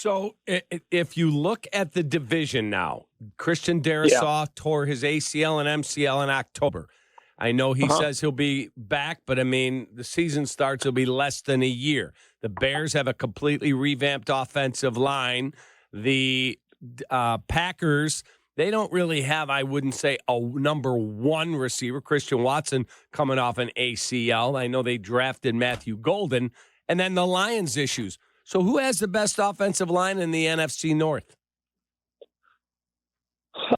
So if you look at the division now, Christian Darrisaw tore his ACL and MCL in October. I know he says he'll be back, but, I mean, the season starts, it'll be less than a year. The Bears have a completely revamped offensive line. The Packers, they don't really have, I wouldn't say, a number one receiver. Christian Watson coming off an ACL. I know they drafted Matthew Golden. And then the Lions issues. So who has the best offensive line in the NFC North?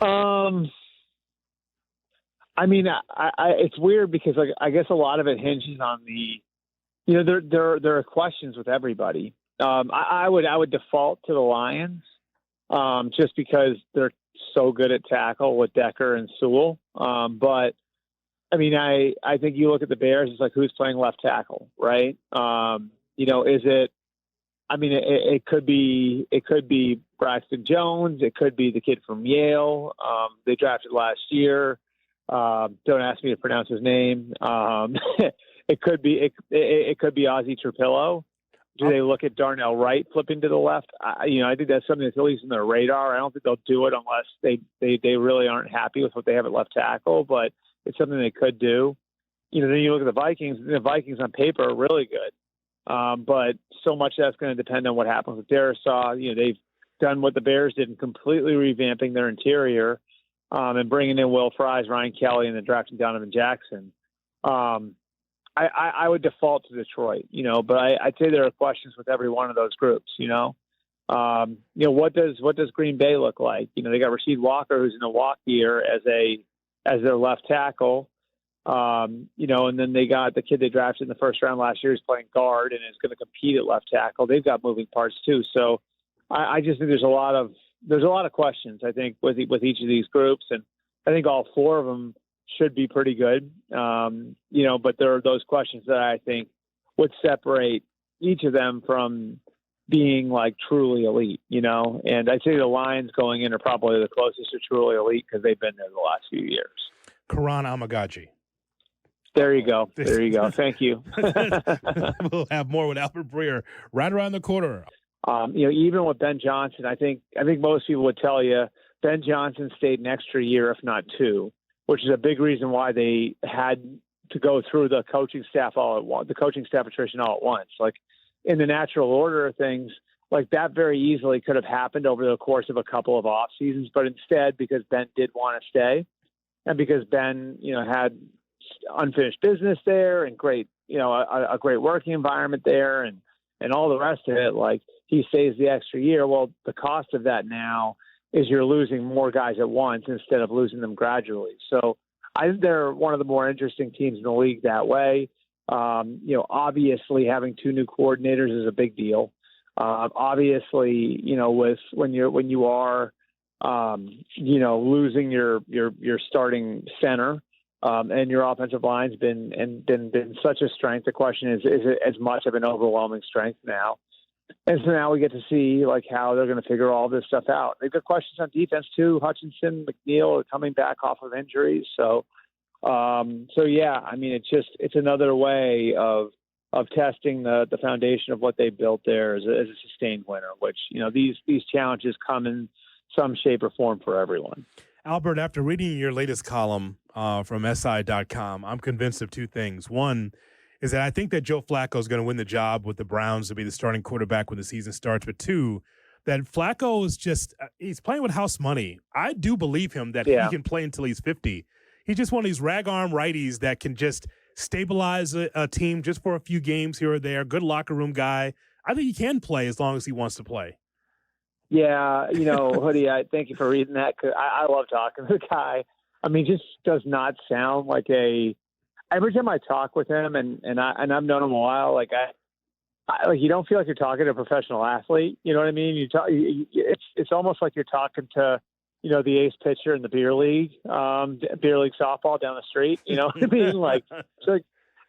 I mean, it's weird because I guess a lot of it hinges on there are questions with everybody. I would default to the Lions just because they're so good at tackle with Decker and Sewell. But I mean, I think you look at the Bears, it's like who's playing left tackle, right? Is it? I mean, it could be Braxton Jones. It could be the kid from Yale. They drafted last year. Don't ask me to pronounce his name. It could be Ozzie Trapillo. Do they look at Darnell Wright flipping to the left? I think that's something that's at least on their radar. I don't think they'll do it unless they really aren't happy with what they have at left tackle, but it's something they could do. Then you look at the Vikings. The Vikings on paper are really good. But so much that's going to depend on what happens with Darrisaw. They've done what the Bears did in completely revamping their interior and bringing in Will Fries, Ryan Kelly, and then drafting Donovan Jackson. I would default to Detroit, but I'd say there are questions with every one of those groups. What does Green Bay look like? They got Rasheed Walker, who's in a walk year as their left tackle. And then they got the kid they drafted in the first round last year who's playing guard and is going to compete at left tackle. They've got moving parts too. So I just think there's a lot of questions, I think, with each of these groups. And I think all four of them should be pretty good. But there are those questions that I think would separate each of them from being like truly elite, and I'd say the Lions going in are probably the closest to truly elite because they've been there the last few years. Karan Amagaji. There you go. Thank you. We'll have more with Albert Breer right around the corner. Even with Ben Johnson, I think most people would tell you Ben Johnson stayed an extra year, if not two, which is a big reason why they had to go through the coaching staff attrition all at once. Like in the natural order of things, like that very easily could have happened over the course of a couple of off seasons, but instead, because Ben did want to stay, and because Ben, had unfinished business there and great, a great working environment there and all the rest of it, like he stays the extra year. Well, the cost of that now is you're losing more guys at once instead of losing them gradually. So I think they're one of the more interesting teams in the league that way. Obviously having two new coordinators is a big deal. Obviously, when you are losing your starting center, and your offensive line's been such a strength. The question is it as much of an overwhelming strength now? And so now we get to see like how they're going to figure all this stuff out. They've got questions on defense too. Hutchinson, McNeil are coming back off of injuries. So yeah, I mean, it's another way of testing the foundation of what they built there as a sustained winner, which, these challenges come in some shape or form for everyone. Albert, after reading your latest column from SI.com, I'm convinced of two things. One is that I think that Joe Flacco is going to win the job with the Browns to be the starting quarterback when the season starts. But two, that Flacco is he's playing with house money. I do believe him that he can play until he's 50. He's just one of these rag arm righties that can just stabilize a team just for a few games here or there. Good locker room guy. I think he can play as long as he wants to play. Yeah, Hoodie, I thank you for reading that. 'Cause I love talking to the guy. I mean, just does not sound like every time I talk with him and I've known him a while, like you don't feel like you're talking to a professional athlete. You know what I mean? It's almost like you're talking to, the ace pitcher in the beer league softball down the street. You know what I mean? Like, so,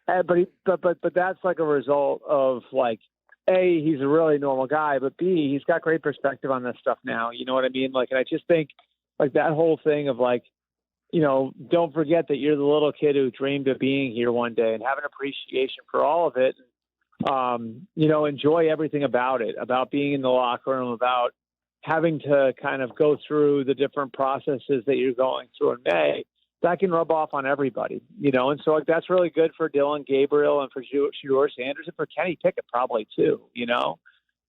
but that's like a result of like, A, he's a really normal guy, but B, he's got great perspective on this stuff now. You know what I mean? Like, and I just think like that whole thing of like, don't forget that you're the little kid who dreamed of being here one day and have an appreciation for all of it. enjoy everything about it, about being in the locker room, about having to kind of go through the different processes that you're going through in May. That can rub off on everybody, and so that's really good for Dylan Gabriel and for Shedeur Sanders and for Kenny Pickett probably too,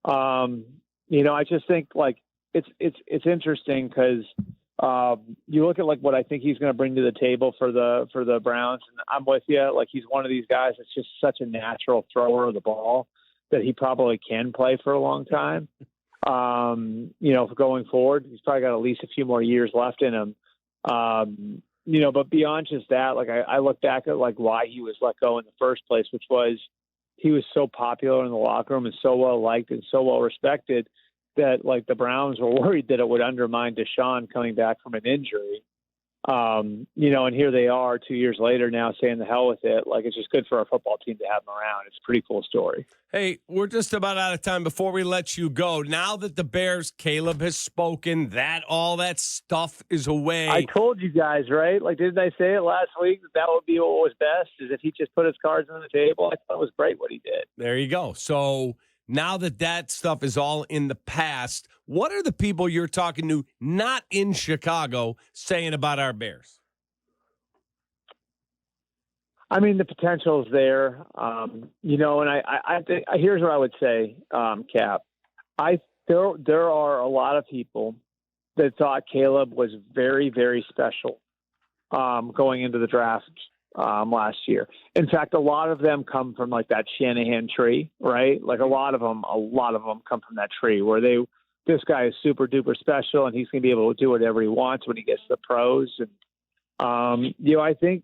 I just think it's interesting because you look at what I think he's going to bring to the table for the Browns, and I'm with you. He's one of these guys that's just such a natural thrower of the ball that he probably can play for a long time. Going forward, he's probably got at least a few more years left in him. But beyond just that, I look back at why he was let go in the first place, which was he was so popular in the locker room and so well liked and so well respected that the Browns were worried that it would undermine Deshaun coming back from an injury. And here they are 2 years later now saying the hell with it. It's just good for our football team to have him around. It's a pretty cool story. Hey, we're just about out of time. Before we let you go, now that the Bears, Caleb has spoken, all that stuff is away. I told you guys, right? Didn't I say it last week that would be what was best, is if he just put his cards on the table? I thought it was great what he did. There you go. So now that stuff is all in the past, what are the people you're talking to not in Chicago saying about our Bears? I mean, the potential is there, and I think here's what I would say, Cap. There are a lot of people that thought Caleb was very, very special going into the draft last year. In fact, a lot of them come from that Shanahan tree, right? A lot of them come from that tree where this guy is super duper special and he's going to be able to do whatever he wants when he gets to the pros. And I think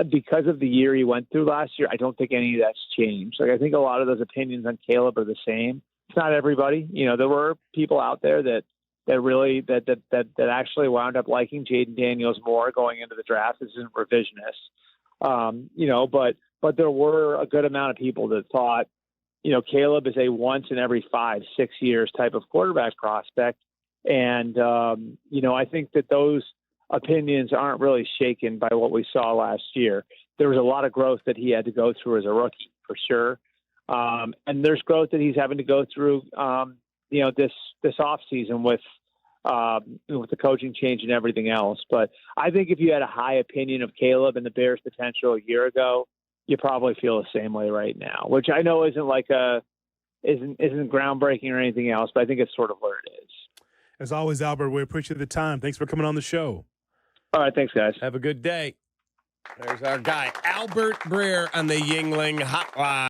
because of the year he went through last year, I don't think any of that's changed. I think a lot of those opinions on Caleb are the same. It's not everybody. There were people out there that really actually wound up liking Jaden Daniels more going into the draft. This isn't revisionist. But there were a good amount of people that thought, Caleb is a once in every 5-6 years type of quarterback prospect. And, I think that those opinions aren't really shaken by what we saw last year. There was a lot of growth that he had to go through as a rookie, for sure. And there's growth that he's having to go through, this offseason with the coaching change and everything else. But I think if you had a high opinion of Caleb and the Bears' potential a year ago, you probably feel the same way right now, which I know isn't isn't groundbreaking or anything else, but I think it's sort of where it is. As always, Albert, we appreciate the time. Thanks for coming on the show. All right. Thanks, guys. Have a good day. There's our guy, Albert Breer, on the Yingling Hotline.